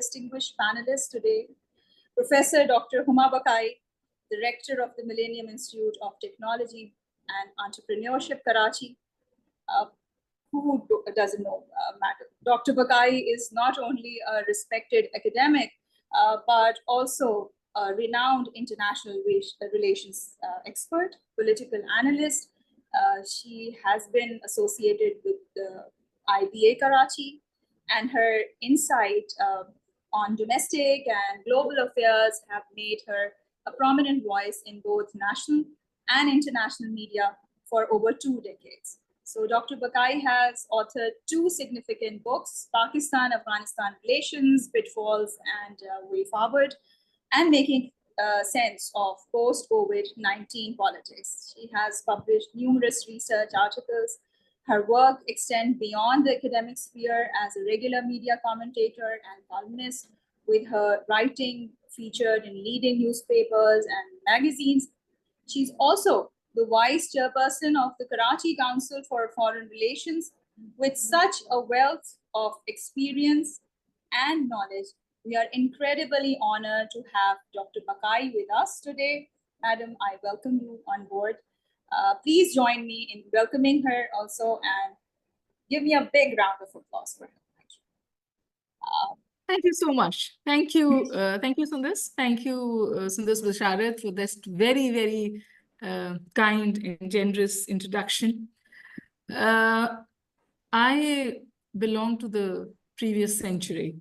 distinguished panelists today, Professor Dr. Huma Baqai, the Rector of the Millennium Institute of Technology and Entrepreneurship, Karachi. Who doesn't know matter? Dr. Baqai is not only a respected academic, but also a renowned international relations expert, political analyst. She has been associated with the IBA Karachi, and her insight on domestic and global affairs have made her a prominent voice in both national and international media for over 2 decades. So Dr. Baqai has authored 2 significant books, Pakistan-Afghanistan Relations, Pitfalls and Way Forward, and Making Sense of Post-COVID-19 Politics. She has published numerous research articles. Her work extends beyond the academic sphere as a regular media commentator and columnist, with her writing featured in leading newspapers and magazines. She's also the Vice Chairperson of the Karachi Council for Foreign Relations. With such a wealth of experience and knowledge, we are incredibly honored to have Dr. Baqai with us today. Madam, I welcome you on board. Please join me in welcoming her also, and give me a big round of applause for her. Thank you so much. Thank you, Sundis. Thank you, Sundis Basharat, for this very, very kind and generous introduction. I belong to the previous century,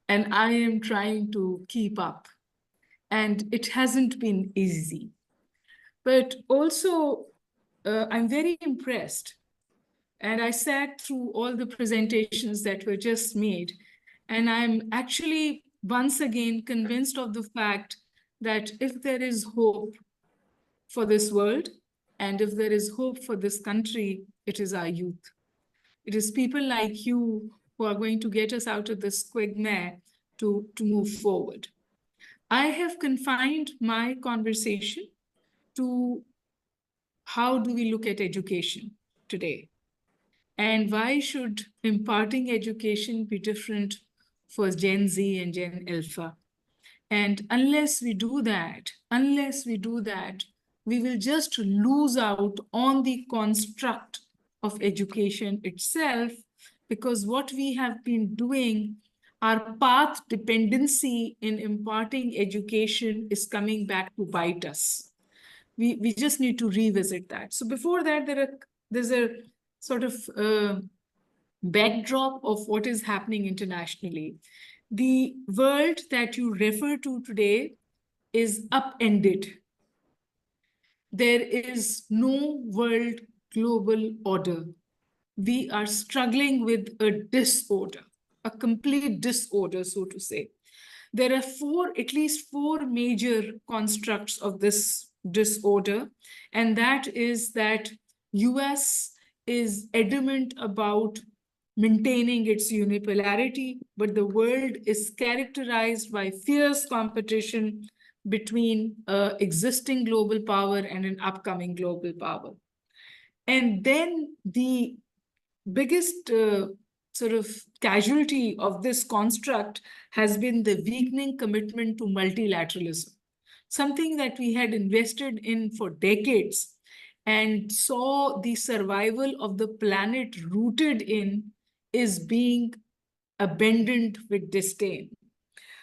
and I am trying to keep up. And it hasn't been easy. But also, I'm very impressed. And I sat through all the presentations that were just made. And I'm actually once again convinced of the fact that if there is hope for this world, and if there is hope for this country, it is our youth. It is people like you who are going to get us out of this quagmire to move forward. I have confined my conversation to how do we look at education today? And why should imparting education be different for Gen Z and Gen Alpha? And unless we do that, we will just lose out on the construct of education itself, because what we have been doing, our path dependency in imparting education is coming back to bite us. We just need to revisit that. So before that, there's a sort of backdrop of what is happening internationally. The world that you refer to today is upended. There is no world global order. We are struggling with a disorder, a complete disorder, so to say. There are at least four major constructs of this disorder, and that is that US is adamant about maintaining its unipolarity, but the world is characterized by fierce competition between existing global power and an upcoming global power. And then the biggest sort of casualty of this construct has been the weakening commitment to multilateralism, something that we had invested in for decades and saw the survival of the planet rooted in is being abandoned with disdain.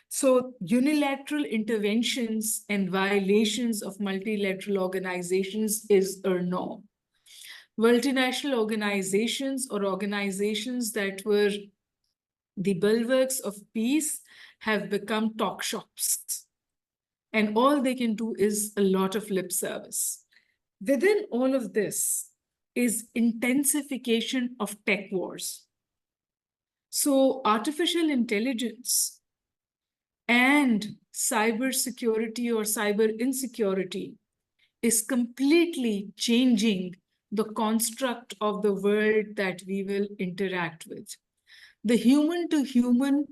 So unilateral interventions and violations of multilateral organizations is a norm. Multinational organizations or organizations that were the bulwarks of peace have become talk shops. And all they can do is a lot of lip service. Within all of this is intensification of tech wars. So artificial intelligence and cybersecurity or cyber insecurity is completely changing the construct of the world that we will interact with. The human-to-human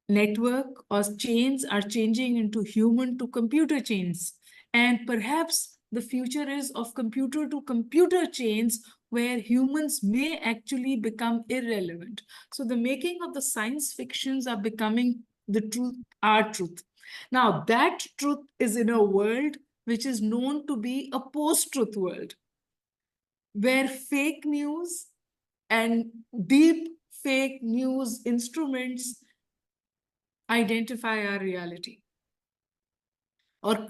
network or chains are changing into human-to-computer chains. And perhaps the future is of computer-to-computer chains where humans may actually become irrelevant. So the making of the science fictions are becoming the truth, our truth. Now, that truth is in a world which is known to be a post-truth world, where fake news and deep fake news instruments identify our reality, or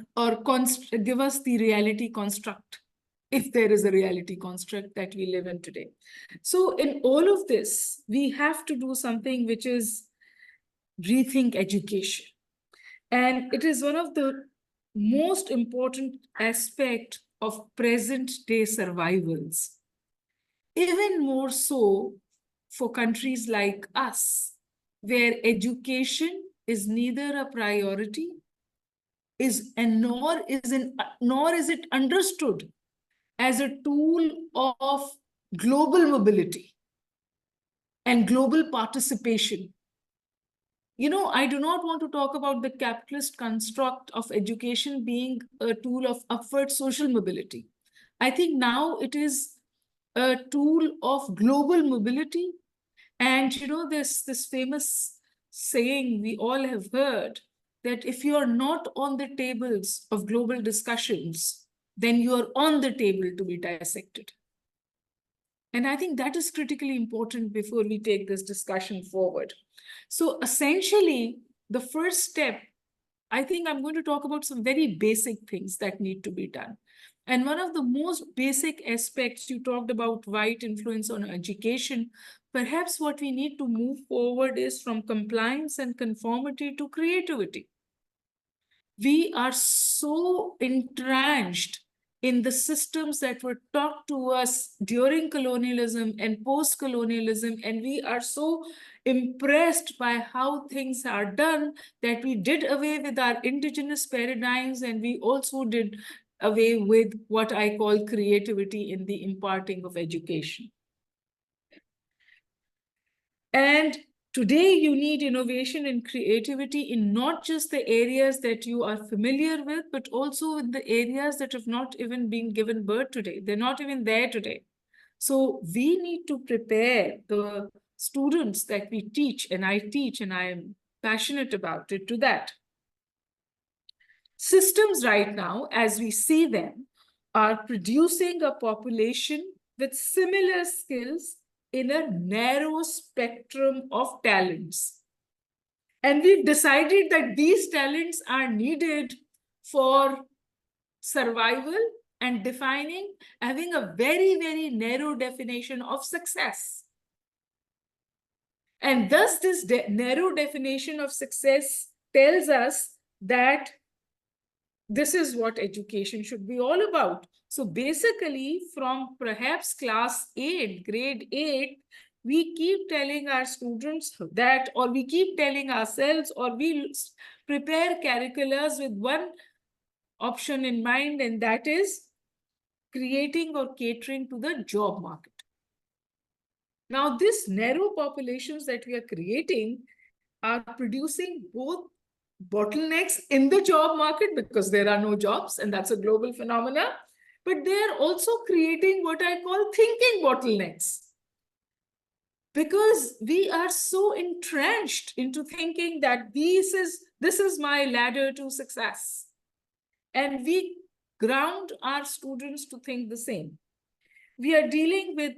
give us the reality construct, if there is a reality construct that we live in today. So in all of this, we have to do something which is rethink education. And it is one of the most important aspect of present day survivals. Even more so for countries like us, where education is neither a priority nor is it understood as a tool of global mobility and global participation. You know, I do not want to talk about the capitalist construct of education being a tool of upward social mobility. I think now it is a tool of global mobility. And you know, there's this famous saying we all have heard, that if you are not on the tables of global discussions, then you are on the table to be dissected. And I think that is critically important before we take this discussion forward. So essentially, the first step, I think I'm going to talk about some very basic things that need to be done. And one of the most basic aspects, you talked about white influence on education. Perhaps what we need to move forward is from compliance and conformity to creativity. We are so entrenched in the systems that were taught to us during colonialism and post-colonialism, and we are so impressed by how things are done that we did away with our indigenous paradigms, and we also did away with what I call creativity in the imparting of education. And today you need innovation and creativity in not just the areas that you are familiar with, but also in the areas that have not even been given birth today. They're not even there today. So we need to prepare the students that we teach, and I teach, and I am passionate about it, to that. Systems right now, as we see them, are producing a population with similar skills in a narrow spectrum of talents. And we've decided that these talents are needed for survival and defining, having a very, very narrow definition of success. And thus, this narrow definition of success tells us that this is what education should be all about. So basically, from perhaps class 8, grade 8, we keep telling our students that, or we keep telling ourselves, or we prepare curriculums with one option in mind, and that is creating or catering to the job market. Now, these narrow populations that we are creating are producing both bottlenecks in the job market because there are no jobs, and that's a global phenomena, but they're also creating what I call thinking bottlenecks, because we are so entrenched into thinking that this is my ladder to success, and we ground our students to think the same. We are dealing with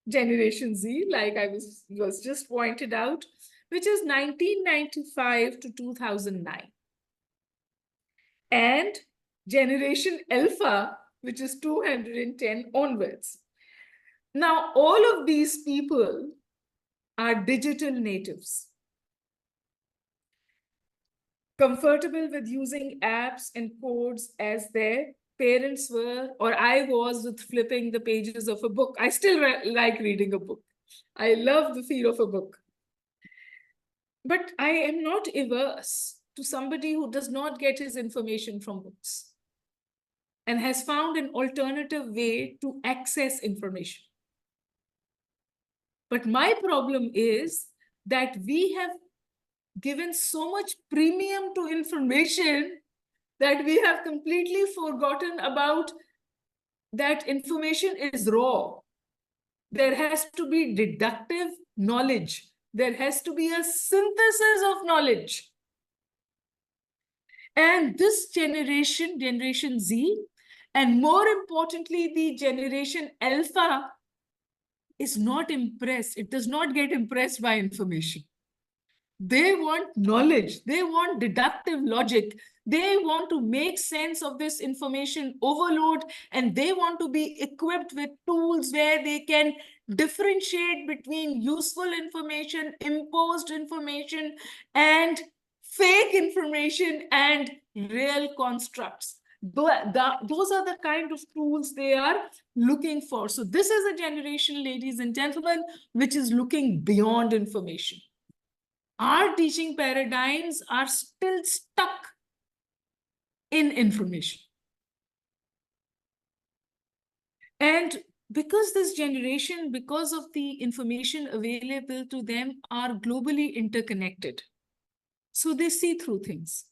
Generation Z, like I was just pointed out, which is 1995 to 2009. And Generation Alpha, which is 210 onwards. Now, all of these people are digital natives, comfortable with using apps and codes as their parents were, or I was, with flipping the pages of a book. I still like reading a book. I love the feel of a book. But I am not averse to somebody who does not get his information from books and has found an alternative way to access information. But my problem is that we have given so much premium to information that we have completely forgotten about that information is raw. There has to be deductive knowledge. There has to be a synthesis of knowledge. And this generation, Generation Z, and more importantly, the Generation Alpha, is not impressed. It does not get impressed by information. They want knowledge. They want deductive logic. They want to make sense of this information overload, and they want to be equipped with tools where they can differentiate between useful information, imposed information, and fake information and real constructs. Those are the kind of tools they are looking for. So this is a generation, ladies and gentlemen, which is looking beyond information. Our teaching paradigms are still stuck in information. And because this generation, because of the information available to them, are globally interconnected, so they see through things.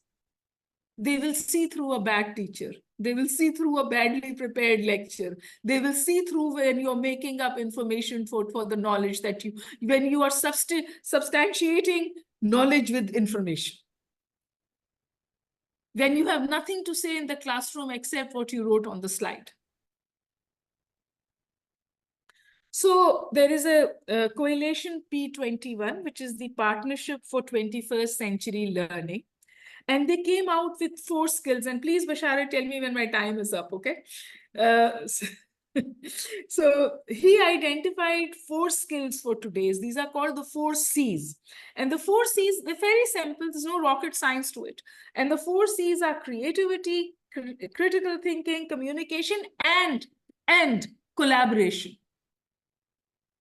They will see through a bad teacher. They will see through a badly prepared lecture. They will see through when you're making up information for the knowledge that when you are substantiating knowledge with information. When you have nothing to say in the classroom except what you wrote on the slide. So there is a coalition P21, which is the Partnership for 21st Century Learning. And they came out with 4 skills. And please, Bashara, tell me when my time is up, okay? So he identified 4 skills for today's. These are called the 4 C's. And the 4 C's, they're very simple. There's no rocket science to it. And the 4 C's are creativity, critical thinking, communication, and collaboration.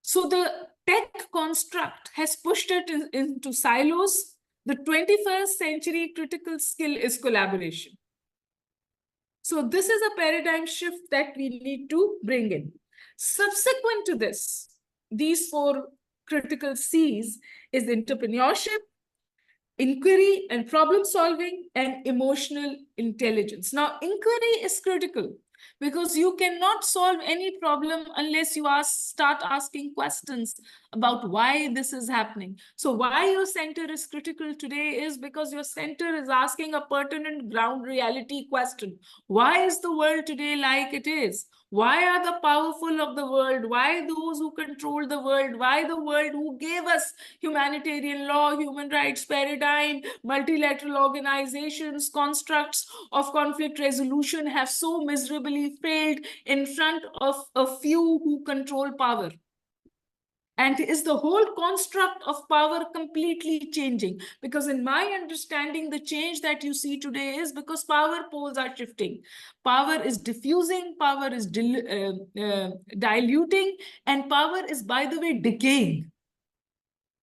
So the tech construct has pushed it into silos. The 21st century critical skill is collaboration. So this is a paradigm shift that we need to bring in. Subsequent to this, these 4 critical C's is entrepreneurship, inquiry and problem solving, and emotional intelligence. Now, inquiry is critical because you cannot solve any problem unless you start asking questions about why this is happening. So why your center is critical today is because your center is asking a pertinent ground reality question. Why is the world today like it is? Why are the powerful of the world? Why those who control the world? Why the world who gave us humanitarian law, human rights paradigm, multilateral organizations, constructs of conflict resolution have so miserably failed in front of a few who control power? And is the whole construct of power completely changing? Because in my understanding, the change that you see today is because power poles are shifting. Power is diffusing, power is diluting, and power is, by the way, decaying.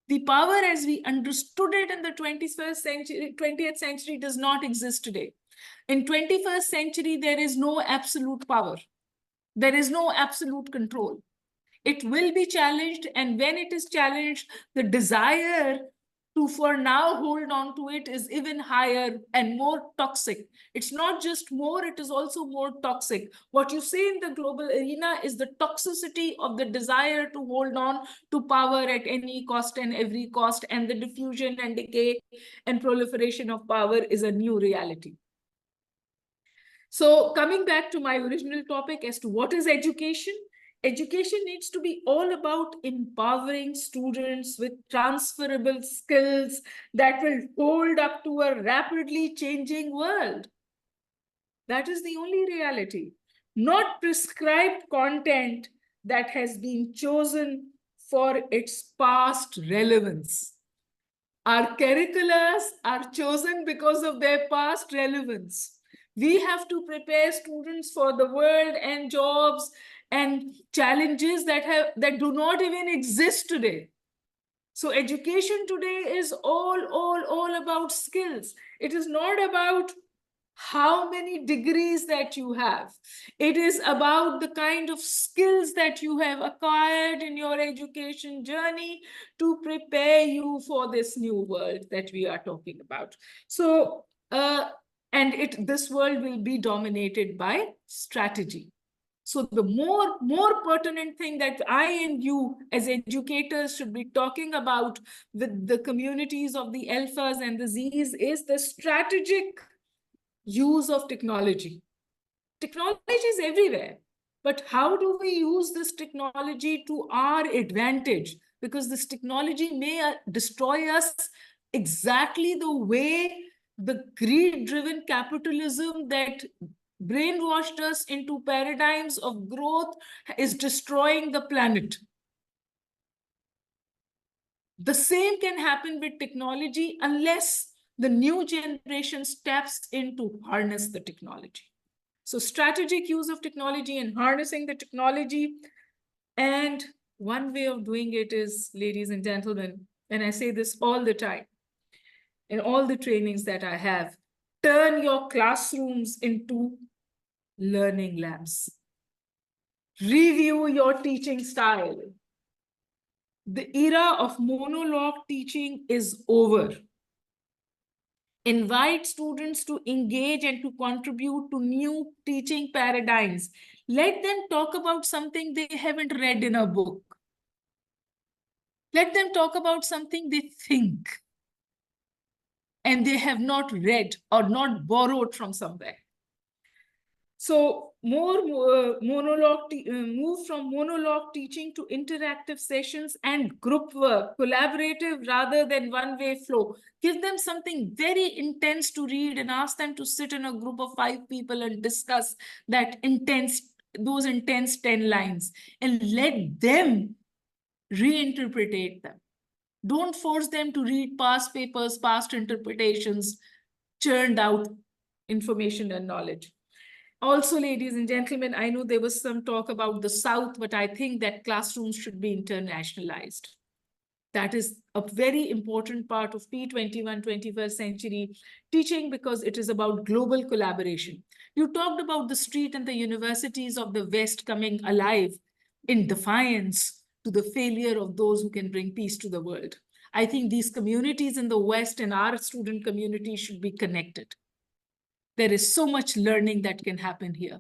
The power as we understood it in the 20th century does not exist today. In 21st century, there is no absolute power. There is no absolute control. It will be challenged, and when it is challenged, the desire to for now hold on to it is even higher and more toxic. It's not just more, it is also more toxic. What you see in the global arena is the toxicity of the desire to hold on to power at any cost and every cost, and the diffusion and decay and proliferation of power is a new reality. So coming back to my original topic as to what is education, education needs to be all about empowering students with transferable skills that will hold up to a rapidly changing world. That is the only reality, not prescribed content that has been chosen for its past relevance. Our curriculums are chosen because of their past relevance. We have to prepare students for the world and jobs and challenges that do not even exist today. So education today is all about skills. It is not about how many degrees that you have. It is about the kind of skills that you have acquired in your education journey to prepare you for this new world that we are talking about. So, this world will be dominated by strategy. So the more pertinent thing that I and you as educators should be talking about with the communities of the alphas and the Zs is the strategic use of technology. Technology is everywhere, but how do we use this technology to our advantage? Because this technology may destroy us exactly the way the greed-driven capitalism that brainwashed us into paradigms of growth is destroying the planet. The same can happen with technology unless the new generation steps in to harness the technology. So strategic use of technology and harnessing the technology. And one way of doing it is, ladies and gentlemen, and I say this all the time, in all the trainings that I have, turn your classrooms into learning labs. Review your teaching style. The era of monologue teaching is over. Invite students to engage and to contribute to new teaching paradigms. Let them talk about something they haven't read in a book. Let them talk about something they think and they have not read or not borrowed from somewhere. So move from monologue teaching to interactive sessions and group work, collaborative rather than one-way flow. Give them something very intense to read and ask them to sit in a group of 5 people and discuss those intense 10 lines, and let them reinterpret them. Don't force them to read past papers, past interpretations, churned out information and knowledge. Also, ladies and gentlemen, I know there was some talk about the South, but I think that classrooms should be internationalized. That is a very important part of P21 21st century teaching, because it is about global collaboration. You talked about the street and the universities of the West coming alive in defiance to the failure of those who can bring peace to the world. I think these communities in the West and our student community should be connected. There is so much learning that can happen here,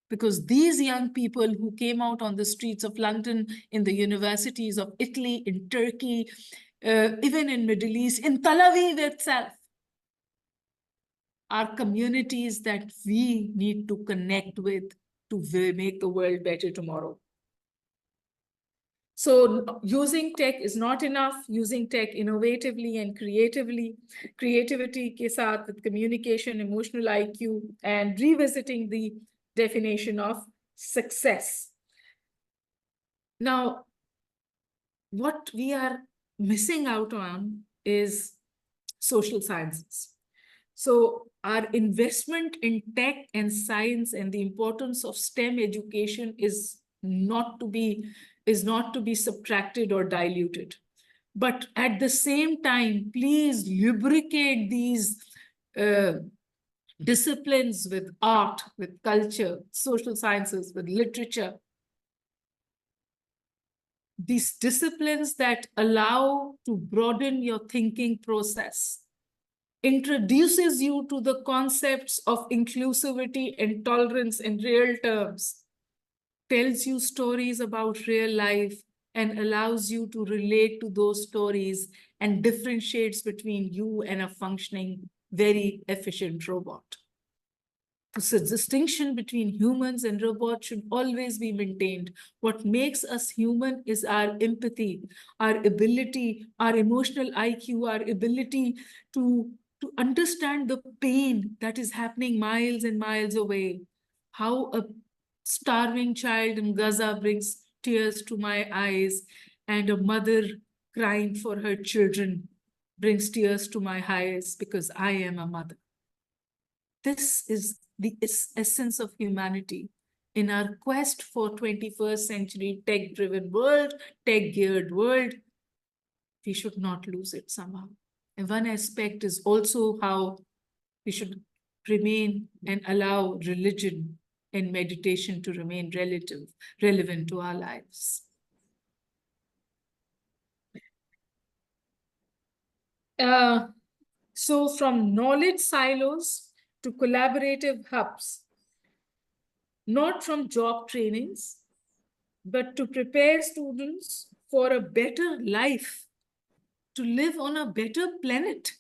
because these young people who came out on the streets of London, in the universities of Italy, in Turkey, even in Middle East, in Tel Aviv itself, are communities that we need to connect with to make the world better tomorrow. So using tech is not enough. Using tech innovatively and creatively, creativity ke saath with communication, emotional IQ, and revisiting the definition of success. Now, what we are missing out on is social sciences. So our investment in tech and science and the importance of STEM education is not to be subtracted or diluted. But at the same time, please lubricate these disciplines with art, with culture, social sciences, with literature. These disciplines that allow to broaden your thinking process, introduces you to the concepts of inclusivity and tolerance in real terms, tells you stories about real life, and allows you to relate to those stories and differentiates between you and a functioning, very efficient robot. So distinction between humans and robots should always be maintained. What makes us human is our empathy, our ability, our emotional IQ, our ability to understand the pain that is happening miles and miles away. How a starving child in Gaza brings tears to my eyes, and a mother crying for her children brings tears to my eyes because I am a mother. This is the essence of humanity. In our quest for 21st century tech-driven world, tech-geared world, we should not lose it somehow. And one aspect is also how we should remain and allow religion and meditation to remain relevant to our lives. So from knowledge silos to collaborative hubs, not from job trainings, but to prepare students for a better life, to live on a better planet.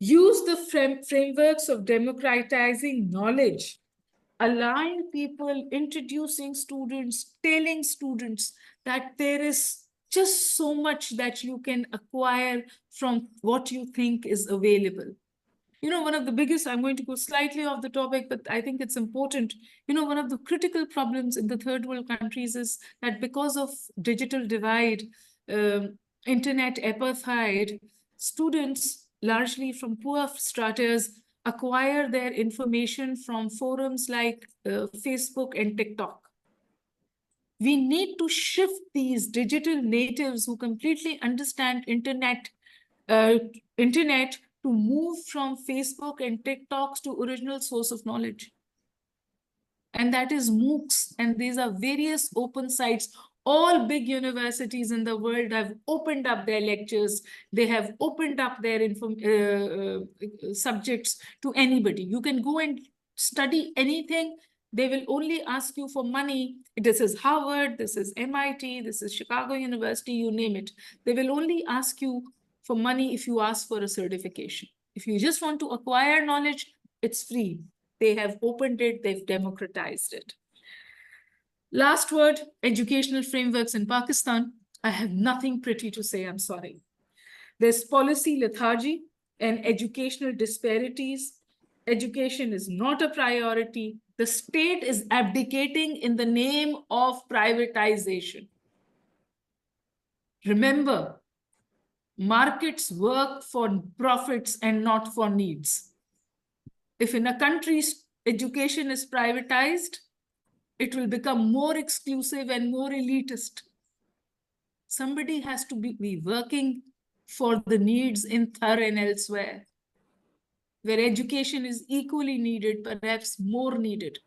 Use the frameworks of democratizing knowledge, allowing people, introducing students, telling students that there is just so much that you can acquire from what you think is available. You know, one of the biggest, I'm going to go slightly off the topic, but I think it's important. You know, one of the critical problems in the third world countries is that because of digital divide, internet apartheid, students largely from poor stratas acquire their information from forums like Facebook and TikTok. We need to shift these digital natives who completely understand internet to move from Facebook and TikToks to original source of knowledge. And that is MOOCs. And these are various open sites. All big universities in the world have opened up their lectures. They have opened up their subjects to anybody. You can go and study anything. They will only ask you for money. This is Harvard, this is MIT, this is Chicago University, you name it. They will only ask you for money if you ask for a certification. If you just want to acquire knowledge, it's free. They have opened it, they've democratized it. Last word, educational frameworks in Pakistan. I have nothing pretty to say, I'm sorry. There's policy lethargy and educational disparities. Education is not a priority. The state is abdicating in the name of privatization. Remember, markets work for profits and not for needs. If in a country's education is privatized, it will become more exclusive and more elitist. Somebody has to be working for the needs in Thar and elsewhere, where education is equally needed, perhaps more needed.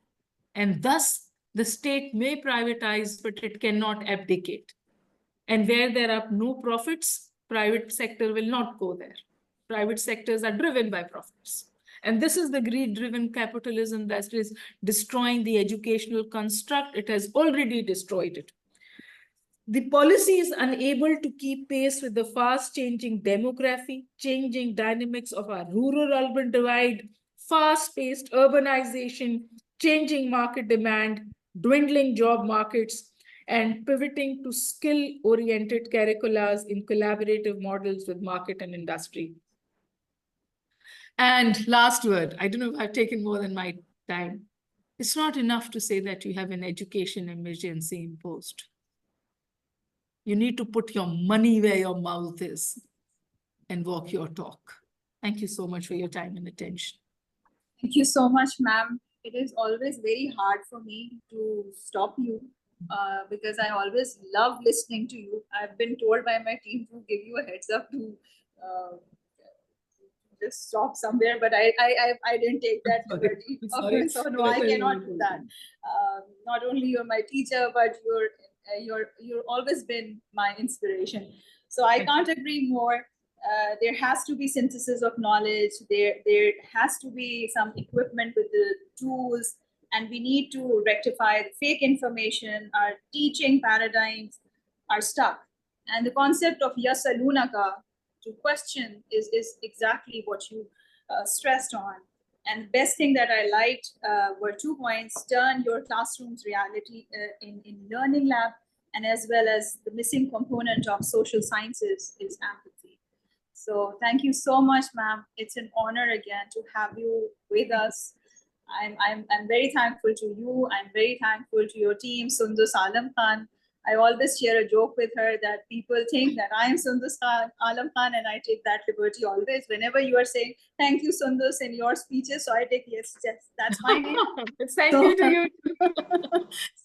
And thus, the state may privatize, but it cannot abdicate. And where there are no profits, private sector will not go there. Private sectors are driven by profits. And this is the greed-driven capitalism that is destroying the educational construct. It has already destroyed it. The policy is unable to keep pace with the fast-changing demography, changing dynamics of our rural-urban divide, fast-paced urbanization, changing market demand, dwindling job markets, and pivoting to skill-oriented curricula in collaborative models with market and industry. And last word, I don't know if I've taken more than my time. It's not enough to say that you have an education emergency imposed. You need to put your money where your mouth is and walk your talk. Thank you so much for your time and attention. Thank you so much, ma'am. It is always very hard for me to stop you because I always love listening to you. I've been told by my team to give you a heads up to just stop somewhere, but I didn't take that liberty. So no, I cannot do that. Not only you're my teacher, but you're always been my inspiration. So I can't agree more. There has to be synthesis of knowledge. There has to be some equipment with the tools, and we need to rectify the fake information. Our teaching paradigms are stuck, and the concept of yasalunaka, to question, is exactly what you stressed on. And the best thing that I liked were 2 points: turn your classroom's reality in learning lab, and as well as the missing component of social sciences is empathy. So thank you so much, ma'am. It's an honor again to have you with us. I'm very thankful to you. I'm very thankful to your team, Sundus Alam Khan. I always share a joke with her that people think that I am Sundus Alam Khan, and I take that liberty always. Whenever you are saying thank you, Sundus, in your speeches, so I take yes, that's my name. Thank you to you.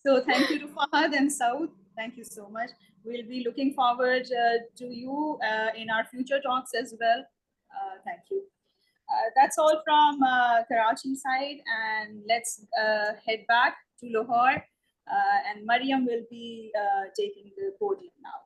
So thank you to Fahad and Saud. Thank you so much. We'll be looking forward to you in our future talks as well. Thank you. That's all from Karachi side, and let's head back to Lahore. And Mariam will be taking the podium now.